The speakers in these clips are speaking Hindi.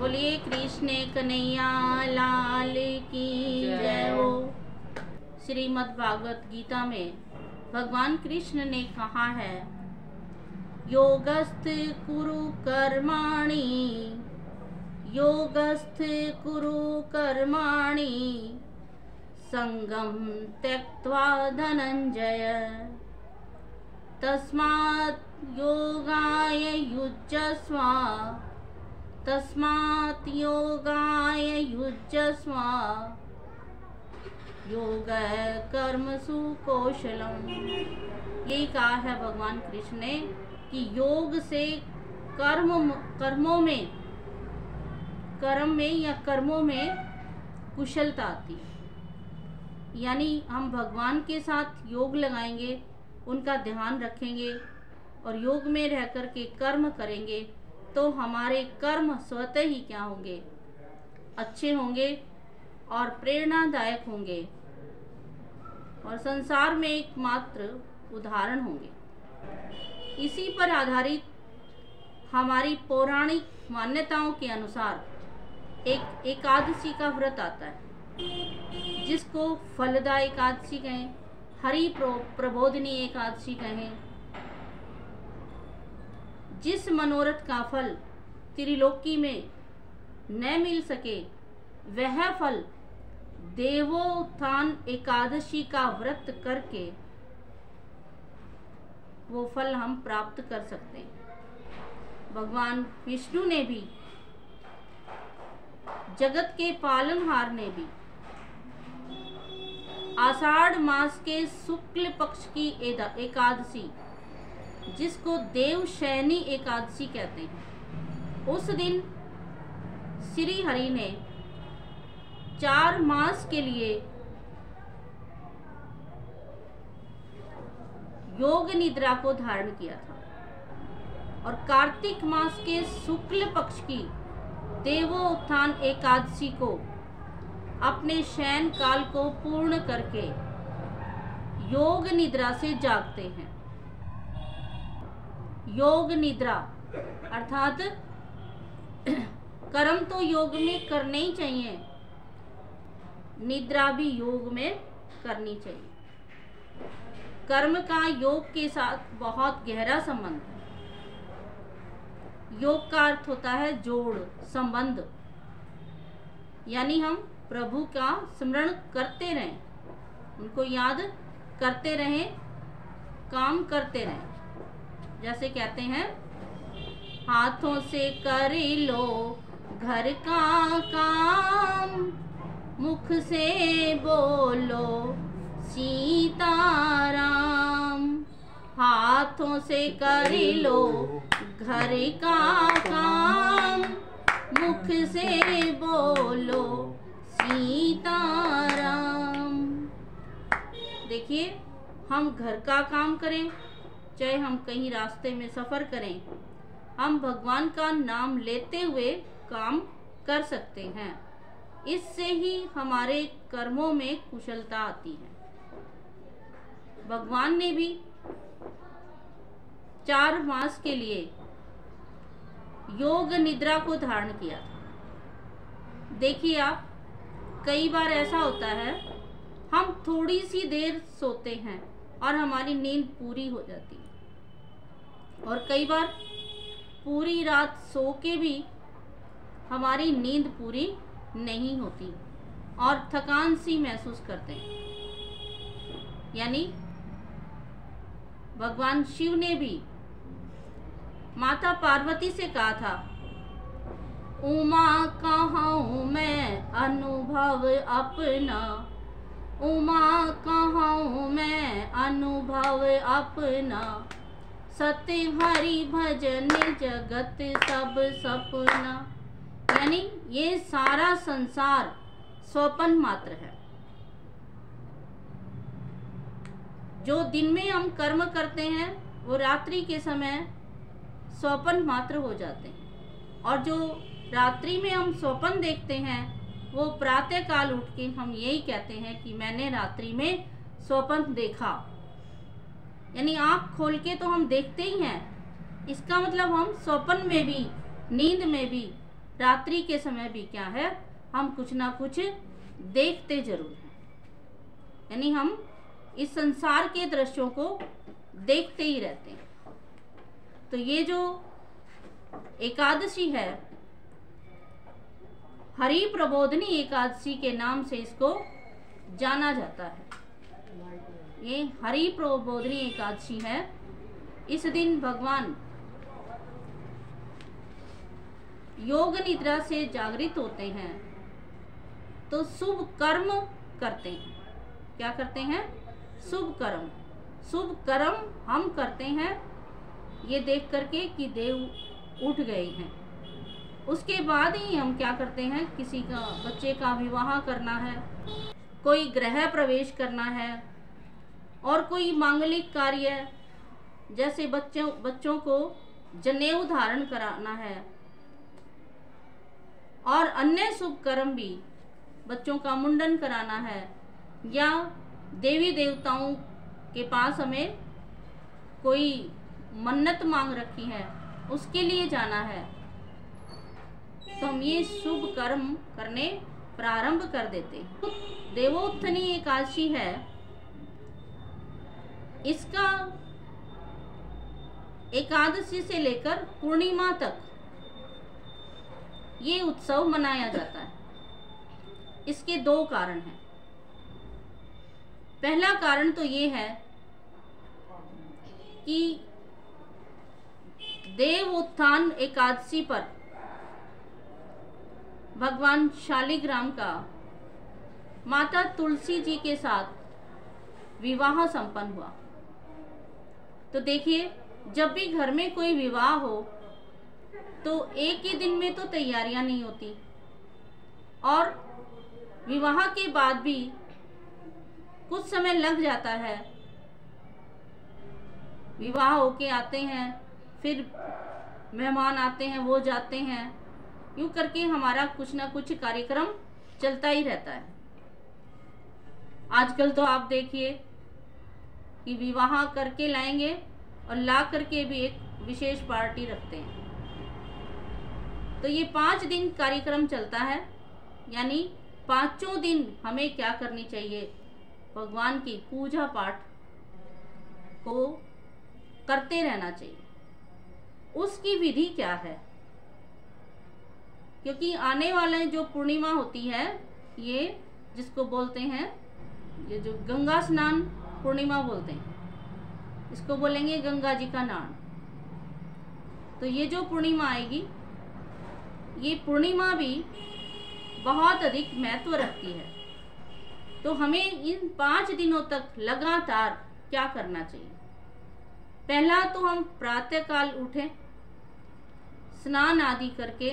बोलिए कृष्ण कन्हैया लाल की जय हो। श्रीमद् भागवत गीता में भगवान कृष्ण ने कहा है, योगस्थ कुरु कर्माणि, योगस्थ कुरु कर्माणि, संगम त्यक्त्वा धनंजय, तस्मात् योगाय युज्यस्व, तस्मात् योगाय युज्यस्व, योग कर्मसु कौशलम। यही कहा है भगवान कृष्ण ने कि योग से कर्मों में कुशलता आती है। यानी हम भगवान के साथ योग लगाएंगे, उनका ध्यान रखेंगे और योग में रह कर के कर्म करेंगे तो हमारे कर्म स्वतः ही क्या होंगे, अच्छे होंगे और प्रेरणादायक होंगे और संसार में एकमात्र उदाहरण होंगे। इसी पर आधारित हमारी पौराणिक मान्यताओं के अनुसार एक एकादशी का व्रत आता है, जिसको फलदा एकादशी कहें, हरि प्रबोधिनी एकादशी कहें। जिस मनोरथ का फल त्रिलोकी में न मिल सके, वह फल देवोत्थान एकादशी का व्रत करके वो फल हम प्राप्त कर सकते हैं। भगवान विष्णु ने भी, जगत के पालनहार ने भी आषाढ़ मास के शुक्ल पक्ष की एकादशी, जिसको देवशयनी एकादशी कहते हैं, उस दिन श्री हरि ने 4 मास के लिए योग निद्रा को धारण किया था और कार्तिक मास के शुक्ल पक्ष की देवोत्थान एकादशी को अपने शयन काल को पूर्ण करके योग निद्रा से जागते हैं। योग निद्रा अर्थात कर्म तो योग में करने ही चाहिए, निद्रा भी योग में करनी चाहिए। कर्म का योग के साथ बहुत गहरा संबंध है। योग का अर्थ होता है जोड़, संबंध। यानी हम प्रभु का स्मरण करते रहें, उनको याद करते रहें, काम करते रहें। जैसे कहते हैं, हाथों से कर लो घर का काम, मुख से बोलो सीताराम। हाथों से कर लो घर का काम, मुख से बोलो सीताराम। देखिए, हम घर का काम करें, चाहे हम कहीं रास्ते में सफ़र करें, हम भगवान का नाम लेते हुए काम कर सकते हैं। इससे ही हमारे कर्मों में कुशलता आती है। भगवान ने भी 4 मास के लिए योग निद्रा को धारण किया था। देखिए आप, कई बार ऐसा होता है, हम थोड़ी सी देर सोते हैं और हमारी नींद पूरी हो जाती है, और कई बार पूरी रात सो के भी हमारी नींद पूरी नहीं होती और थकान सी महसूस करते हैं। यानी भगवान शिव ने भी माता पार्वती से कहा था, उमा कहाऊं मैं अनुभव अपना, उमा कहाऊं मैं अनुभव अपना, सत्य हरि भजन जगत सब सपना। यानी ये सारा संसार स्वप्न मात्र है। जो दिन में हम कर्म करते हैं वो रात्रि के समय स्वप्न मात्र हो जाते हैं, और जो रात्रि में हम स्वप्न देखते हैं वो प्रातः काल उठ के हम यही कहते हैं कि मैंने रात्रि में स्वप्न देखा। यानी आँख खोल के तो हम देखते ही हैं, इसका मतलब हम स्वप्न में भी, नींद में भी रात्रि के समय भी क्या है, हम कुछ ना कुछ देखते जरूर हैं, यानी हम इस संसार के दृश्यों को देखते ही रहते हैं। तो ये जो एकादशी है, हरि प्रबोधनी एकादशी के नाम से इसको जाना जाता है। ये हरि प्रबोधनी एकादशी है। इस दिन भगवान योग निद्रा से जागृत होते हैं तो शुभ कर्म करते हैं। क्या करते हैं? शुभ कर्म। शुभ कर्म हम करते हैं ये देख करके कि देव उठ गए हैं। उसके बाद ही हम क्या करते हैं, किसी का बच्चे का विवाह करना है, कोई गृह प्रवेश करना है, और कोई मांगलिक कार्य जैसे बच्चों को जनेऊ धारण कराना है, और अन्य शुभ कर्म भी, बच्चों का मुंडन कराना है, या देवी देवताओं के पास हमें कोई मन्नत मांग रखी है उसके लिए जाना है, तो हम ये शुभ कर्म करने प्रारंभ कर देते हैं। देवोत्थानी एकादशी है, इसका एकादशी से लेकर पूर्णिमा तक ये उत्सव मनाया जाता है। इसके दो कारण हैं। पहला कारण तो ये है कि देव उत्थान एकादशी पर भगवान शालिग्राम का माता तुलसी जी के साथ विवाह संपन्न हुआ। तो देखिए, जब भी घर में कोई विवाह हो तो एक ही दिन में तो तैयारियां नहीं होती, और विवाह के बाद भी कुछ समय लग जाता है। विवाह होके आते हैं, फिर मेहमान आते हैं, वो जाते हैं, यूं करके हमारा कुछ ना कुछ कार्यक्रम चलता ही रहता है। आजकल तो आप देखिए कि विवाह करके लाएंगे और ला करके भी एक विशेष पार्टी रखते हैं। तो ये 5 दिन कार्यक्रम चलता है, यानी 5 दिन हमें क्या करनी चाहिए, भगवान की पूजा पाठ को करते रहना चाहिए। उसकी विधि क्या है, क्योंकि आने वाले जो पूर्णिमा होती है, ये जिसको बोलते हैं, ये जो गंगा स्नान पूर्णिमा बोलते हैं, इसको बोलेंगे गंगा जी का नान। तो ये जो पूर्णिमा आएगी, ये पूर्णिमा भी बहुत अधिक महत्व रखती है। तो हमें इन 5 दिनों तक लगातार क्या करना चाहिए? पहला तो हम प्रातःकाल उठें, स्नान आदि करके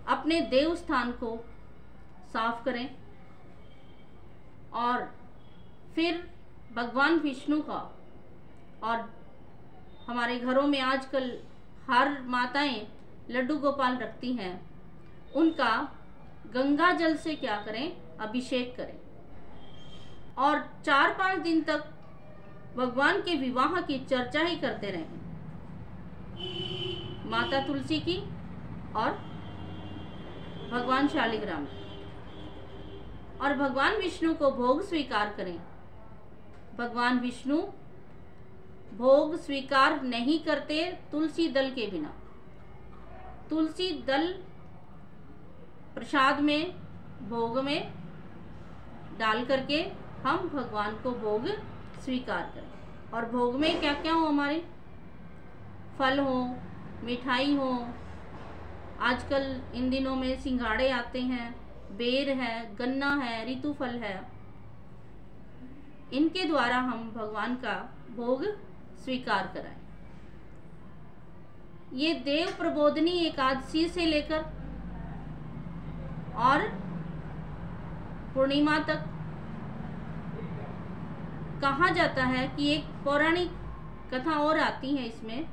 अपने देव स्थान को साफ करें, और फिर भगवान विष्णु का, और हमारे घरों में आजकल हर माताएं लड्डू गोपाल रखती हैं, उनका गंगा जल से क्या करें, अभिषेक करें, और 4-5 दिन तक भगवान के विवाह की चर्चा ही करते रहें, माता तुलसी की और भगवान शालिग्राम की। और भगवान विष्णु को भोग स्वीकार करें। भगवान विष्णु भोग स्वीकार नहीं करते तुलसी दल के बिना। तुलसी दल प्रसाद में, भोग में डाल करके हम भगवान को भोग स्वीकार करें। और भोग में क्या क्या हो, हमारे फल हो, मिठाई हो, आजकल इन दिनों में सिंघाड़े आते हैं, बेर है, गन्ना है, ऋतु फल है, इनके द्वारा हम भगवान का भोग स्वीकार कराएं। ये देव प्रबोधनी एकादशी से लेकर और पूर्णिमा तक कहा जाता है कि एक पौराणिक कथा और आती है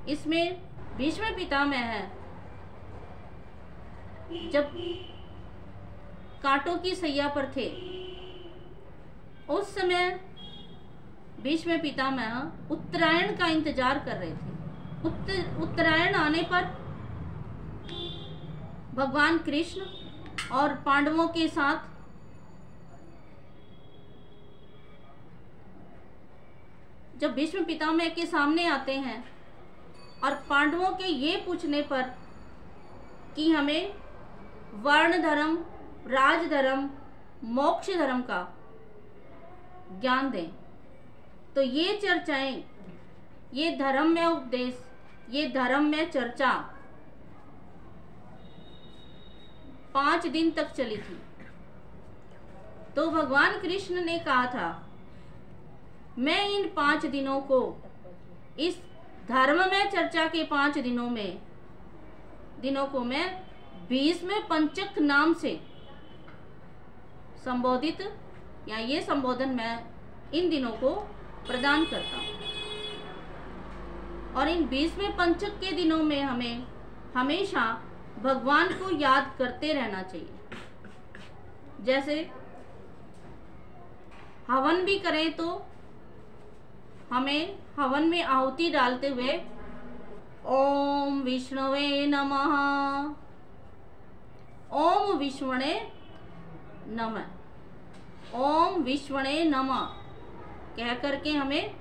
इसमें भीष्म पितामह है, जब कांटों की सैया पर थे, उस समय भीष्म पितामह उत्तरायण का इंतजार कर रहे थे। उत्तरायण आने पर भगवान कृष्ण और पांडवों के साथ जब भीष्म पितामह के सामने आते हैं और पांडवों के ये पूछने पर कि हमें वर्ण धर्म, राज धर्म, मोक्ष धर्म का ज्ञान दें, तो ये चर्चाएं, ये धर्म में उपदेश, ये धर्म में चर्चा 5 दिन तक चली थी। तो भगवान कृष्ण ने कहा था, मैं इन 5 दिनों को, इस धर्म में चर्चा के 5 दिनों को मैं भीष्म पंचक नाम से संबोधित, या ये संबोधन मैं इन दिनों को प्रदान करता हूँ। और इन भीष्म पंचक के दिनों में हमें हमेशा भगवान को याद करते रहना चाहिए। जैसे हवन भी करें तो हमें हवन में आहुति डालते हुए ओम विष्णवे नमः, ओम विष्णुणे नमः, ओम विष्णुणे नमः कह करके हमें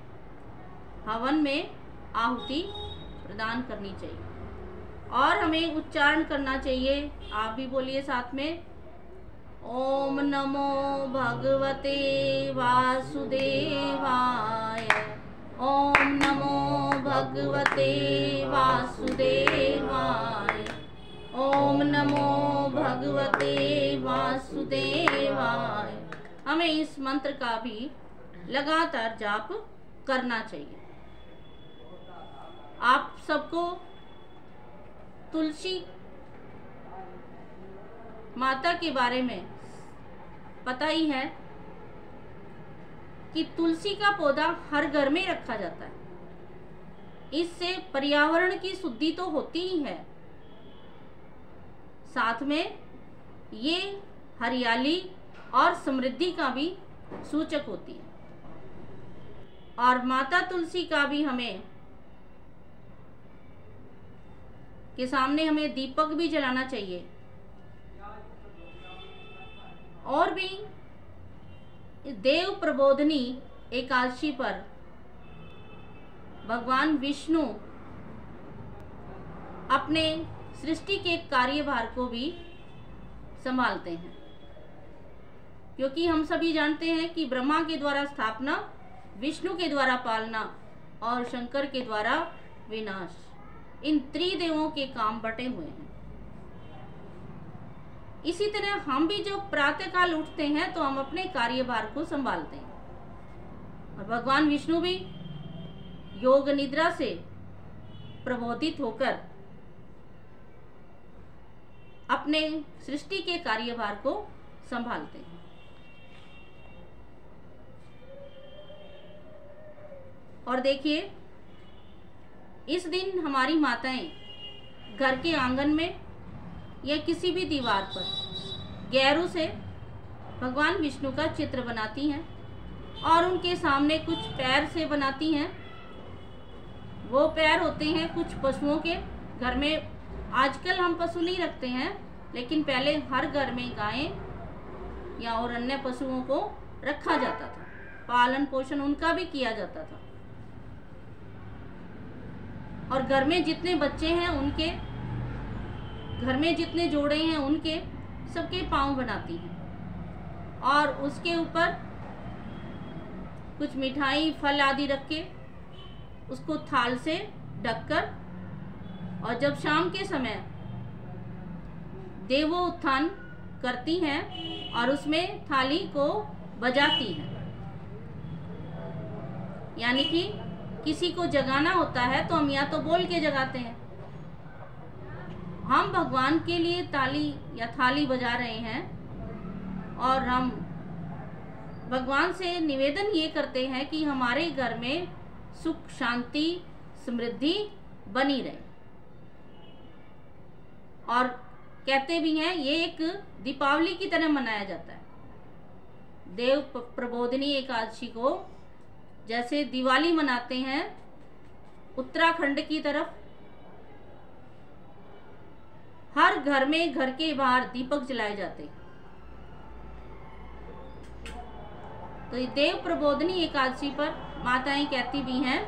हवन में आहुति प्रदान करनी चाहिए। और हमें उच्चारण करना चाहिए, आप भी बोलिए साथ में, ओम नमो भगवते वासुदेवाय, ओम नमो भगवते वासुदेवाय, ओम नमो भगवते वासुदेवाय। हमें इस मंत्र का भी लगातार जाप करना चाहिए। आप सबको तुलसी माता के बारे में पता ही है कि तुलसी का पौधा हर घर में रखा जाता है। इससे पर्यावरण की शुद्धि तो होती ही है, साथ में ये हरियाली और समृद्धि का भी सूचक होती है। और माता तुलसी का भी हमें के सामने हमें दीपक भी जलाना चाहिए। और भी देव प्रबोधनी एकादशी पर भगवान विष्णु अपने सृष्टि के कार्यभार को भी संभालते हैं, क्योंकि हम सभी जानते हैं कि ब्रह्मा के द्वारा स्थापना, विष्णु के द्वारा पालना और शंकर के द्वारा विनाश, इन त्रिदेवों के काम बटे हुए हैं। इसी तरह हम भी जो प्रातःकाल उठते हैं तो हम अपने कार्यभार को संभालते हैं, और भगवान विष्णु भी योग निद्रा से प्रबोधित होकर अपने सृष्टि के कार्यभार को संभालते हैं। और देखिए, इस दिन हमारी माताएं घर के आंगन में या किसी भी दीवार पर गैरू से भगवान विष्णु का चित्र बनाती हैं और उनके सामने कुछ पैर से बनाती हैं। वो पैर होते हैं कुछ पशुओं के। घर में आजकल हम पशु नहीं रखते हैं, लेकिन पहले हर घर में गायें या और अन्य पशुओं को रखा जाता था, पालन पोषण उनका भी किया जाता था। और घर में जितने बच्चे हैं उनके, घर में जितने जोड़े हैं उनके, सबके पाँव बनाती हैं और उसके ऊपर कुछ मिठाई फल आदि रख के उसको थाल से ढककर, और जब शाम के समय देवो उत्थान करती हैं और उसमें थाली को बजाती हैं। यानी कि किसी को जगाना होता है तो हम या तो बोल के जगाते हैं, हम भगवान के लिए ताली या थाली बजा रहे हैं और हम भगवान से निवेदन ये करते हैं कि हमारे घर में सुख शांति समृद्धि बनी रहे। और कहते भी हैं ये एक दीपावली की तरह मनाया जाता है। देव प्रबोधिनी एकादशी को जैसे दिवाली मनाते हैं उत्तराखंड की तरफ, हर घर में, घर के बाहर दीपक जलाए जाते। तो ये देव प्रबोधनी एकादशी पर माताएं कहती भी हैं,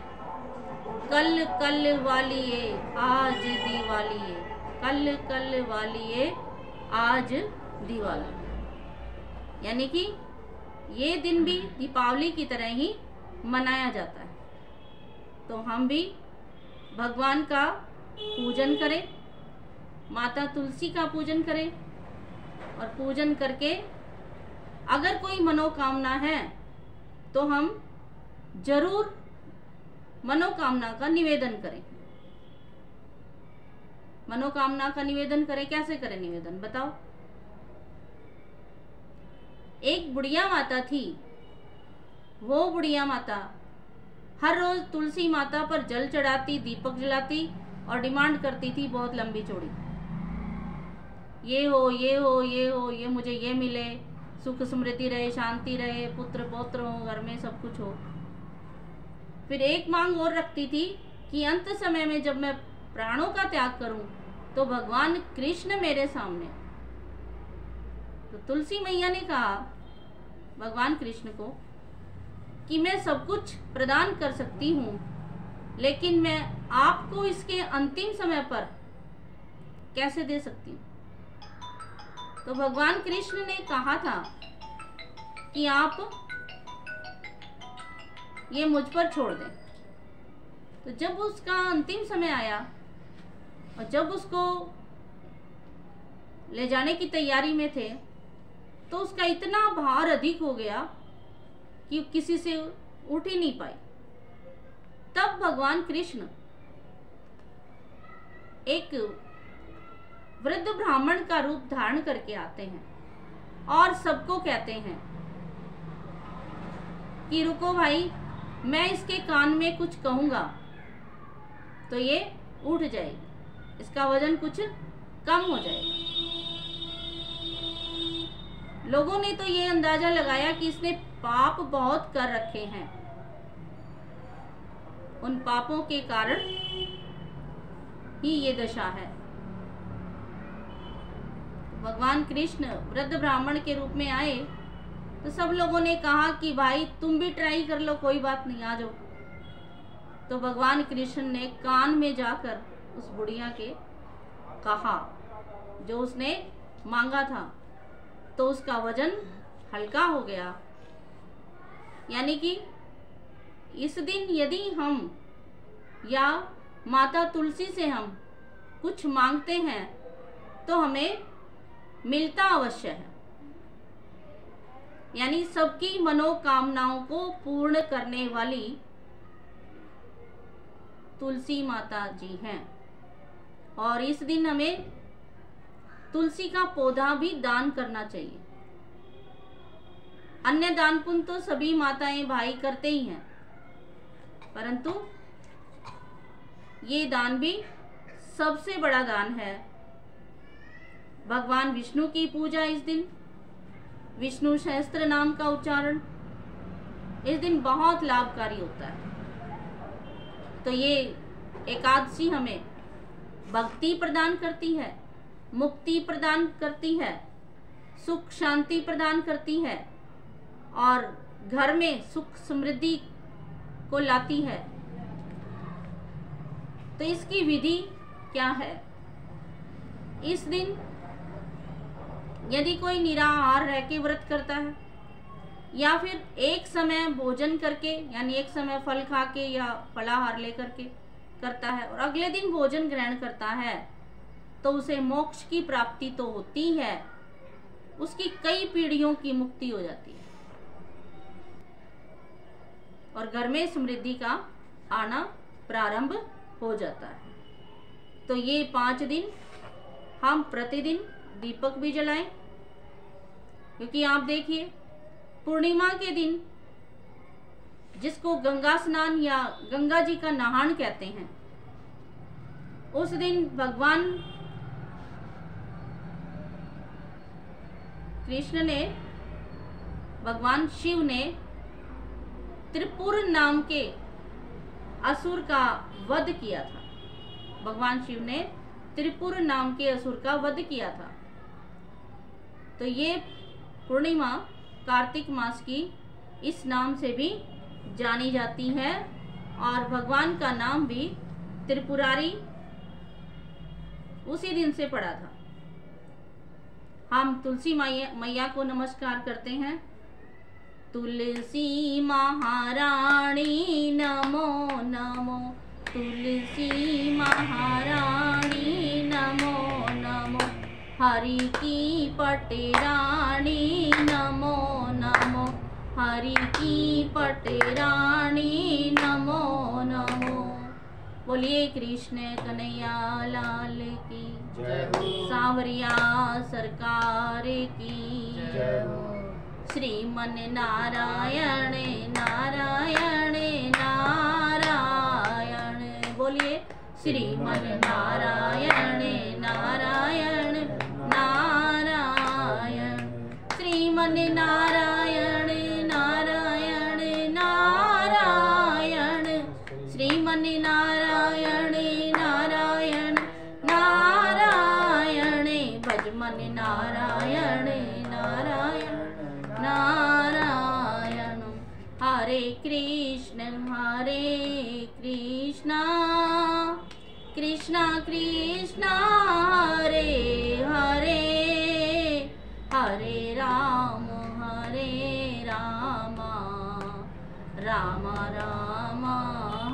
कल कल वालिए आज दिवाली, कल कल वालिए आज दिवाली। यानी कि ये दिन भी दीपावली की तरह ही मनाया जाता है। तो हम भी भगवान का पूजन करें, माता तुलसी का पूजन करें, और पूजन करके अगर कोई मनोकामना है तो हम जरूर मनोकामना का निवेदन करें। मनोकामना का निवेदन करें, कैसे करें निवेदन बताओ? एक बुढ़िया माता थी। वो बुढ़िया माता हर रोज तुलसी माता पर जल चढ़ाती, दीपक जलाती और डिमांड करती थी बहुत लंबी चौड़ी, ये हो ये हो ये हो, ये मुझे ये मिले, सुख समृद्धि रहे, शांति रहे, पुत्र पौत्र हो, घर में सब कुछ हो। फिर एक मांग और रखती थी कि अंत समय में जब मैं प्राणों का त्याग करूं तो भगवान कृष्ण मेरे सामने। तो तुलसी मैया ने कहा भगवान कृष्ण को कि मैं सब कुछ प्रदान कर सकती हूँ, लेकिन मैं आपको इसके अंतिम समय पर कैसे दे सकती हूँ? तो भगवान कृष्ण ने कहा था कि आप ये मुझ पर छोड़ दें। तो जब उसका अंतिम समय आया और जब उसको ले जाने की तैयारी में थे, तो उसका इतना भार अधिक हो गया कि किसी से उठ ही नहीं पाई। तब भगवान कृष्ण एक वृद्ध ब्राह्मण का रूप धारण करके आते हैं और सबको कहते हैं कि रुको भाई, मैं इसके कान में कुछ कहूंगा तो ये उठ जाएगी, इसका वजन कुछ कम हो जाएगा। लोगों ने तो ये अंदाजा लगाया कि इसने पाप बहुत कर रखे हैं, उन पापों के कारण ही ये दशा है। भगवान कृष्ण वृद्ध ब्राह्मण के रूप में आए तो सब लोगों ने कहा कि भाई तुम भी ट्राई कर लो, कोई बात नहीं, आ जाओ। तो भगवान कृष्ण ने कान में जाकर उस बुढ़िया के कहा जो उसने मांगा था, तो उसका वजन हल्का हो गया। यानी कि इस दिन यदि हम या माता तुलसी से हम कुछ मांगते हैं तो हमें मिलता अवश्य है। यानी सबकी मनोकामनाओं को पूर्ण करने वाली तुलसी माता जी हैं। और इस दिन हमें तुलसी का पौधा भी दान करना चाहिए। अन्य दान पुण्य तो सभी माताएं भाई करते ही हैं, परंतु ये दान भी सबसे बड़ा दान है। भगवान विष्णु की पूजा इस दिन, विष्णु सहस्त्र नाम का उच्चारण इस दिन बहुत लाभकारी होता है। तो ये एकादशी हमें भक्ति प्रदान करती है, मुक्ति प्रदान करती है, सुख शांति प्रदान करती है और घर में सुख समृद्धि को लाती है। तो इसकी विधि क्या है? इस दिन यदि कोई निराहार रह के व्रत करता है या फिर एक समय भोजन करके, यानी एक समय फल खा के या फलाहार लेकर के करता है और अगले दिन भोजन ग्रहण करता है, तो उसे मोक्ष की प्राप्ति तो होती है, उसकी कई पीढ़ियों की मुक्ति हो जाती है और घर में समृद्धि का आना प्रारंभ हो जाता है। तो ये 5 दिन हम प्रतिदिन दीपक भी जलाएं, क्योंकि आप देखिए पूर्णिमा के दिन, जिसको गंगा स्नान या गंगा जी का नहान कहते हैं, उस दिन भगवान कृष्ण ने, भगवान शिव ने त्रिपुर नाम के असुर का वध किया था। भगवान शिव ने त्रिपुर नाम के असुर का वध किया था। तो ये पूर्णिमा कार्तिक मास की इस नाम से भी जानी जाती है और भगवान का नाम भी त्रिपुरारी उसी दिन से पड़ा था। हम तुलसी मैया को नमस्कार करते हैं। तुलसी महारानी नमो नमो, तुलसी महारानी नमो नमो, हरि की पटेरानी नमो नमो, हरि की पटेरानी नमो नमो। बोलिए कृष्ण कन्हैया लाल की जय हो, सांवरिया सरकार की जय हो। श्रीमन नारायण नारायण नारायण, बोलिए श्रीमन नारायण नारायण नारायण, श्रीमन नारायण नारायण नारायण, श्रीमन नारायण नारायण नारायण, भजमन नारायण नारायण नारायण। हरे कृष्ण कृष्ण कृष्ण हरे हरे, हरे राम राम राम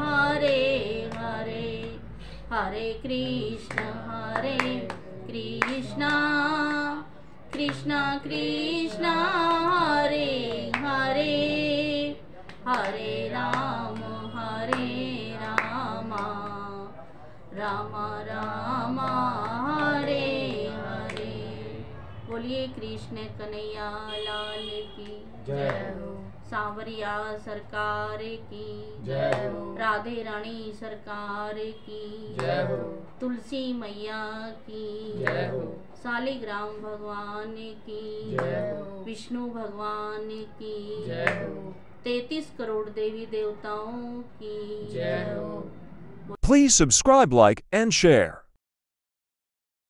हरे हरे, हरे कृष्ण कृष्ण कृष्ण हरे हरे, हरे राम राम राम हरे हरे। बोलिए कृष्ण कन्हैया लाल की जय हो, सांवरिया सरकार की जय हो, राधे रानी सरकार की जय हो, तुलसी मैया की जय हो, शालिग्राम भगवान की जय हो, विष्णु भगवान की जय हो, 33 करोड़ देवी देवताओं की जय हो। Please subscribe, like, and share.